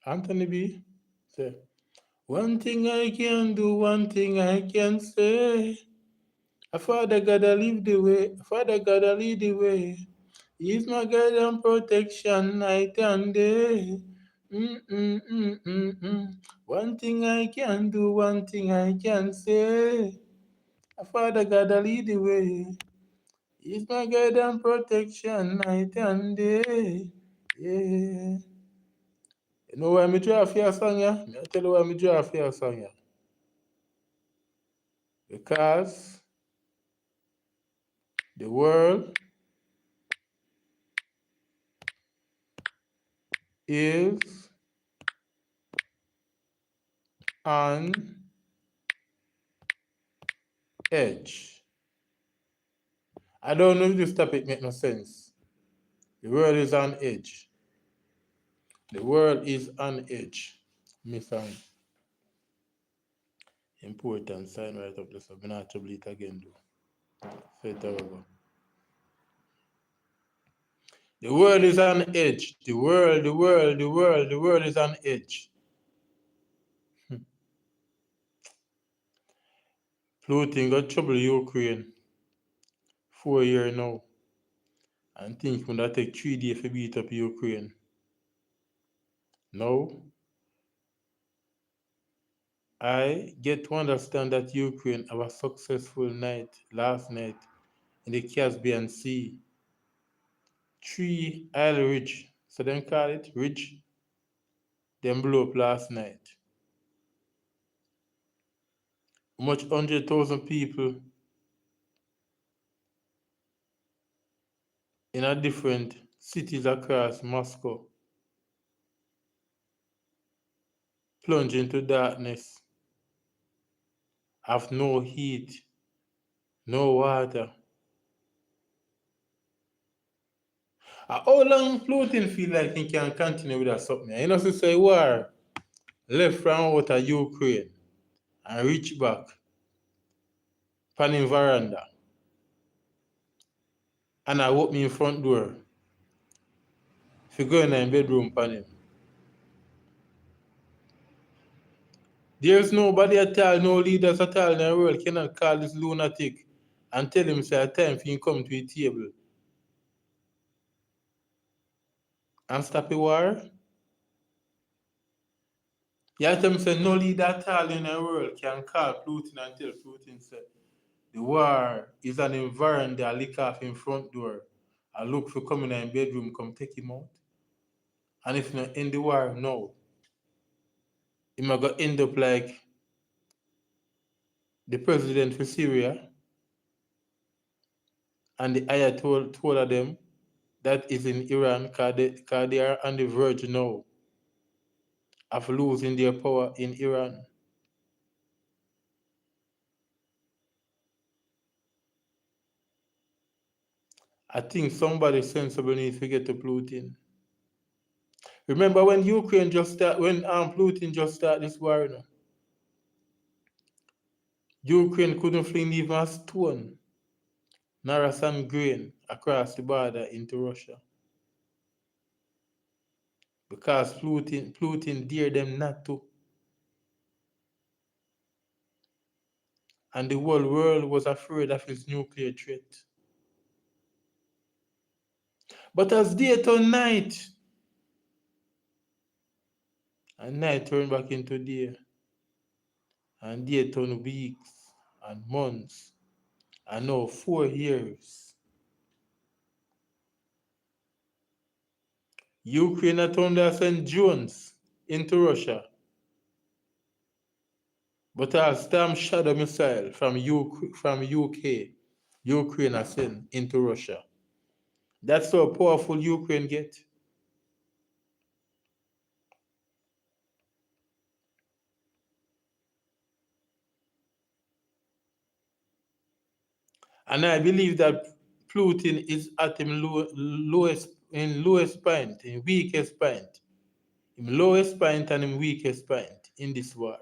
Anthony B. Say, one thing I can do, one thing I can say. A Father God, I lead the way. Father God, I lead the way. He's my guide and protection night and day. One thing I can do, one thing I can say. A Father God, I lead the way. He's my guide and protection night and day. Yeah. You know why me draw for your song, yeah? Me tell you why me draw for your song, yeah. Because the world is on edge. I don't know if this topic make no sense. The world is on edge. The world is on edge. Me find important sign right up this. I'm not trouble it again though. Say it over. The world is on edge. The world is on edge. Putin got trouble Ukraine 4 years now. And think when that take 3 days to beat up Ukraine. Now, I get to understand that Ukraine have a successful night last night in the Caspian Sea. 3 oil ridge, so them call it ridge, them blew up last night. Much 100,000 people in a different cities across Moscow plunge into darkness, have no heat, no water. How long Putin feel like he can continue with that something? You know, so say war left from out of Ukraine and reach back pan him veranda and I open him front door if go in him bedroom pan him. There's nobody at all, no leaders at all in the world cannot call this lunatic and tell him say a time for him come to a table and stop the war. You tell him say no leader at all in the world can call Putin and tell Putin say the war is an environment that lick off in front door and look for coming in bedroom, come take him out. And if not in the war, no. He might go end up like the president for Syria and the Ayatollah them that is in Iran because they are on the verge now of losing their power in Iran. I think somebody sensible needs to get to Putin. Remember when Ukraine just start, when Putin just started this war, you know, Ukraine couldn't fling even a stone, nor some grain across the border into Russia because Putin dared them not to. And the whole world was afraid of his nuclear threat. But as day turned night, and night turned back into day, and day turned weeks and months, and now 4 years, Ukraine turned to send drones into Russia, but a Storm Shadow missile from UK, Ukraine has sent into Russia. That's how powerful Ukraine get. And I believe that Putin is at his lowest point, in weakest point, him lowest point and him weakest point in this war.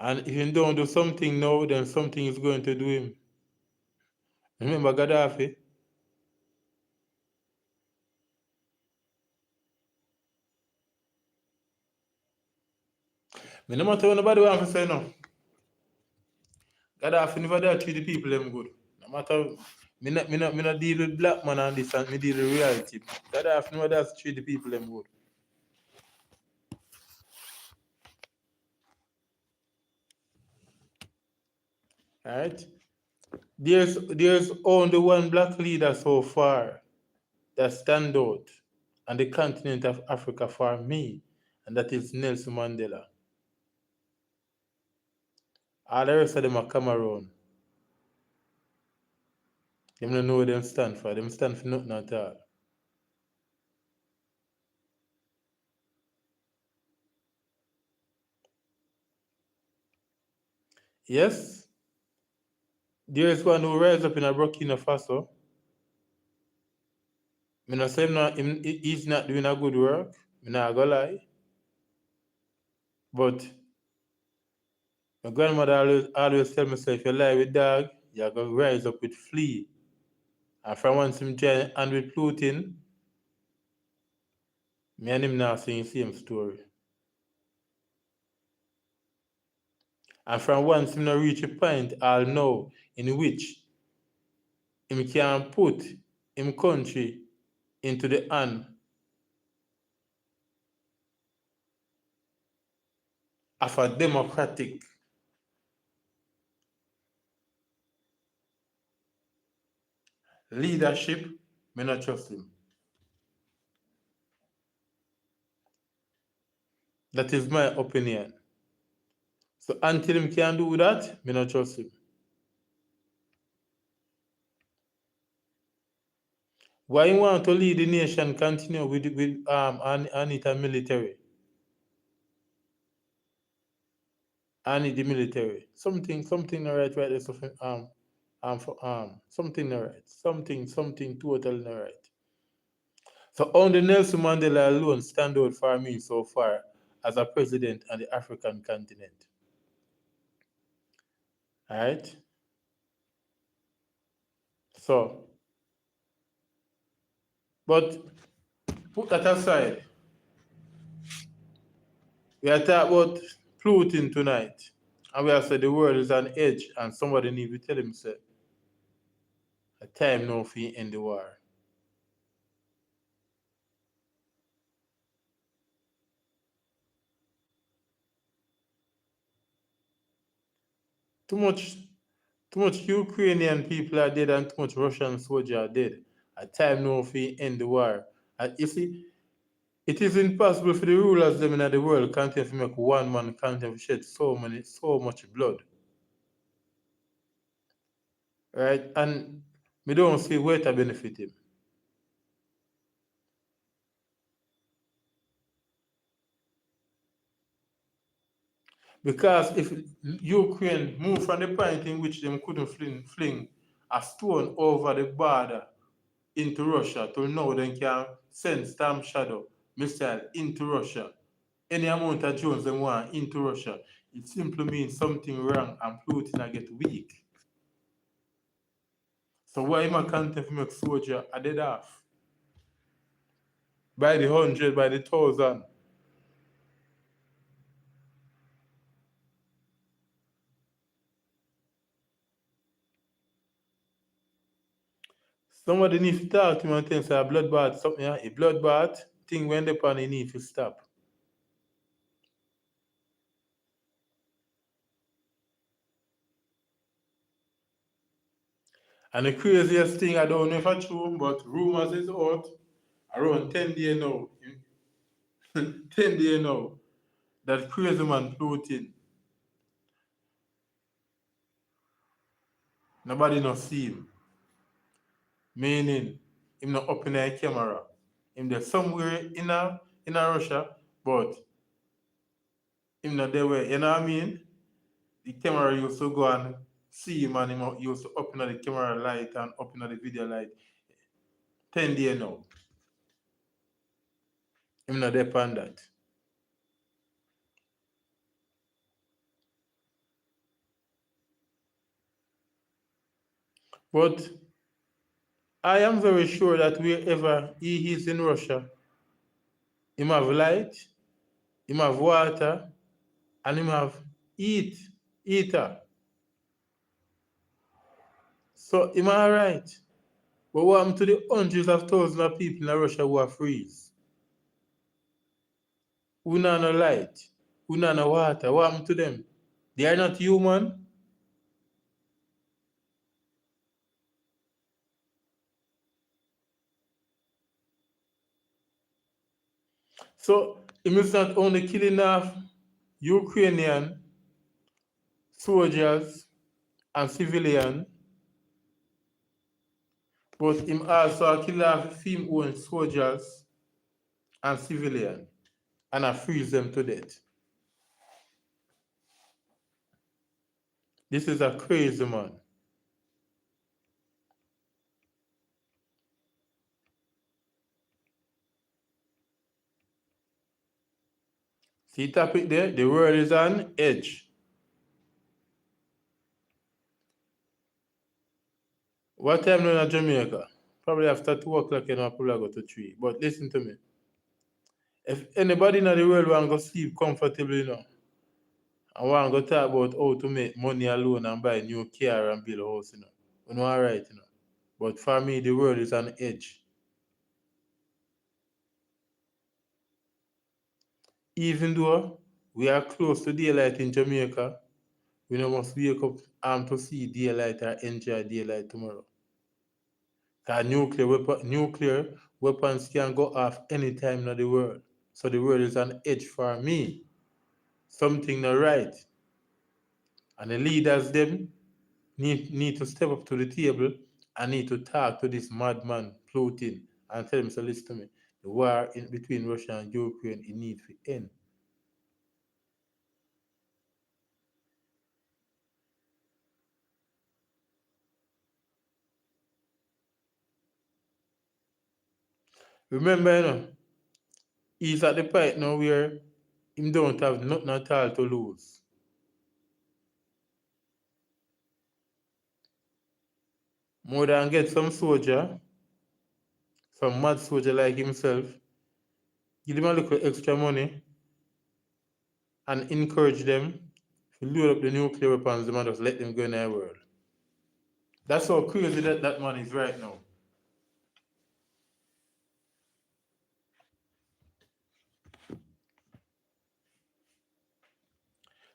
And if he don't do something now, then something is going to do him. Remember Gaddafi? Me no matter what nobody want to say no. Gaddafi never dare treat the people them good. No matter me not deal with black man and this and me deal with reality. Gaddafi never dare treat the people them good. Alright? There's only one black leader so far that stand out on the continent of Africa for me, and that is Nelson Mandela. All the rest of them are Cameroon. Them don't know what them stand for. Them stand for nothing at all. Yes, there is one who rise up in a Burkina Faso. Me not say he's not doing a good work. Me not gonna lie. But my grandmother always tell me, say, if you lie with dog, you're going to rise up with flea. And from once him join and with Putin, me and him now sing the same story. And from once him not reach a point, I'll know in which him can put him country into the hand of a democratic leadership, me not trust him. That is my opinion. So until him can do that, me not trust him. Why you want to lead the nation continue with Anita military? I need the military. Something not right there. So something not right. Something totally not right. So only Nelson Mandela alone stand out for me so far as a president on the African continent. Alright? So, but put that aside. We are talking about Putin tonight. And we have said the world is on edge and somebody need to tell himself a time now for end the war. Too much Ukrainian people are dead and too much Russian soldiers are dead. A time now for end the war. And you see, it is impossible for the rulers them in the world can't even make one man can't even shed so much blood. Right? And we don't see where to benefit him. Because if Ukraine moved from the point in which them couldn't fling a stone over the border into Russia to now they can send Storm Shadow missile into Russia, any amount of drones they want into Russia, it simply means something wrong and Putin get weak. So why am I can't make soldier a dead off? By the 100, by the 1,000. Somebody needs to talk to me and tell say a bloodbath, something, a bloodbath thing when the pan need to stop. And the craziest thing, I don't know if it's true, but rumors is out around 10 days now. 10 days now. That crazy man Putin. Nobody not see him. Meaning, him not up in a camera. Him there somewhere in a Russia, but him not there where, you know what I mean? The camera used to go and see him and him used to open the camera light and open the video light. 10 days now. Him not there on that. But I am very sure that wherever he is in Russia, him have light, him have water, and him have eater. So him alright. But what happened to the hundreds of thousands of people in Russia who are freeze? Who not no light? Who not no water? What happened to them? They are not human. So it is not only killing off Ukrainian soldiers and civilians, but him also kill off him own soldiers and civilians and I freeze them to death. This is a crazy man. See topic there? The world is on edge. What time now in Jamaica? Probably after 2 o'clock, you know, probably go to 3. But listen to me. If anybody in the world want to go sleep comfortably, you know, and want to go talk about how to make money alone and buy a new car and build a house, you know, you know, all right, you know. But for me, the world is on edge. Even though we are close to daylight in Jamaica, we know must wake up to see daylight or enjoy daylight tomorrow. Because nuclear weapons can go off anytime in the world. So the world is on edge for me. Something not right. And the leaders them need to step up to the table and need to talk to this madman Putin and tell him to listen to me. The war between Russia and Ukraine it needs to end. Remember, you know, he's at the point now where he don't have nothing at all to lose. More than get some soldier, some mad soldier like himself, give them a little extra money and encourage them to load up the nuclear weapons and just let them go in the world. That's how crazy that man is right now.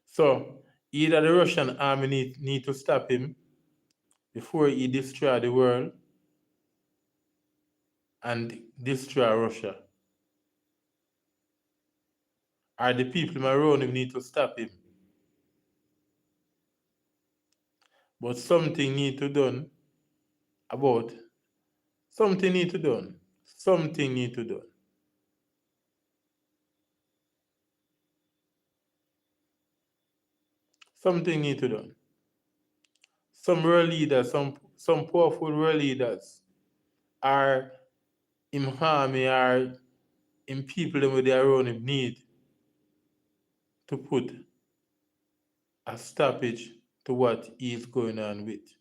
So either the Russian army need to stop him before he destroy the world and destroy Russia. Or the people around him need to stop him. But something need to done about something need to done. Something need to done. Something need to done. Some world leaders, some powerful world leaders are in army or in people them with their own need to put a stoppage to what is going on with.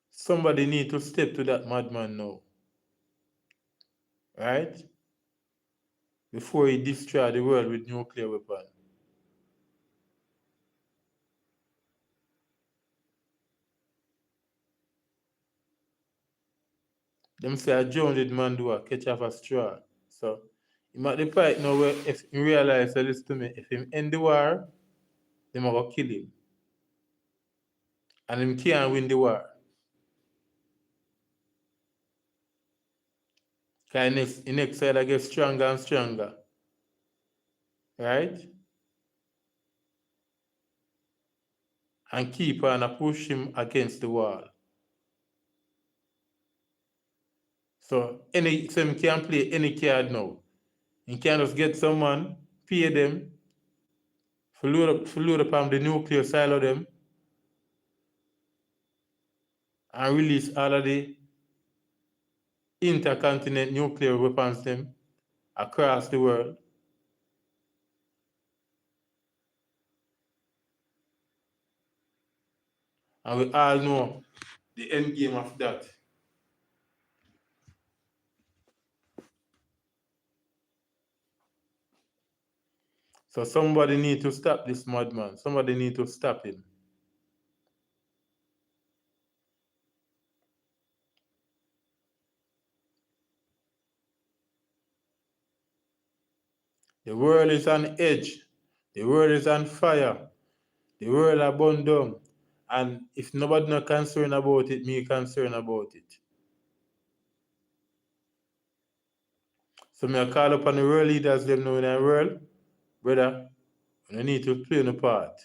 Somebody need to step to that madman now. Right? Before he destroy the world with nuclear weapon. Them say a drowned man do a catch off a straw. So him at the point now where if he realize, so listen to me, if him end the war, them are gonna kill him. And him can't win the war. Because the next side I get stronger and stronger. Right? And keep on and push him against the wall. So him can play any card now. He can just get someone, pay them, for load up on the nuclear side of them, and release all of the intercontinental nuclear weapons them across the world. And we all know the end game of that. So somebody need to stop this madman. Somebody need to stop him. The world is on edge. The world is on fire. The world are burned down. And if nobody not concerned about it, me concerned about it. So me I call upon the world leaders them know in the world, brother, you need to play the part.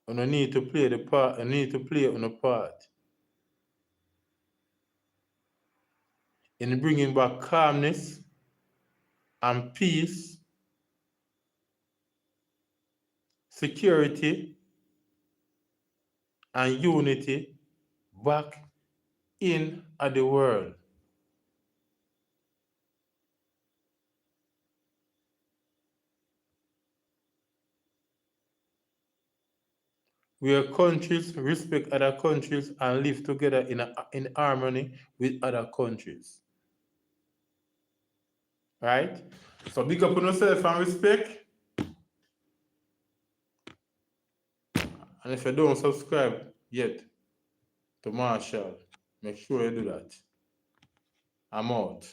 You need to play the part, you need to play on the part. In bringing back calmness and peace, security and unity back in the world. Where countries respect other countries and live together in harmony with other countries. Right? So big up on yourself and respect. And if you don't subscribe yet to Marshall, make sure you do that. I'm out.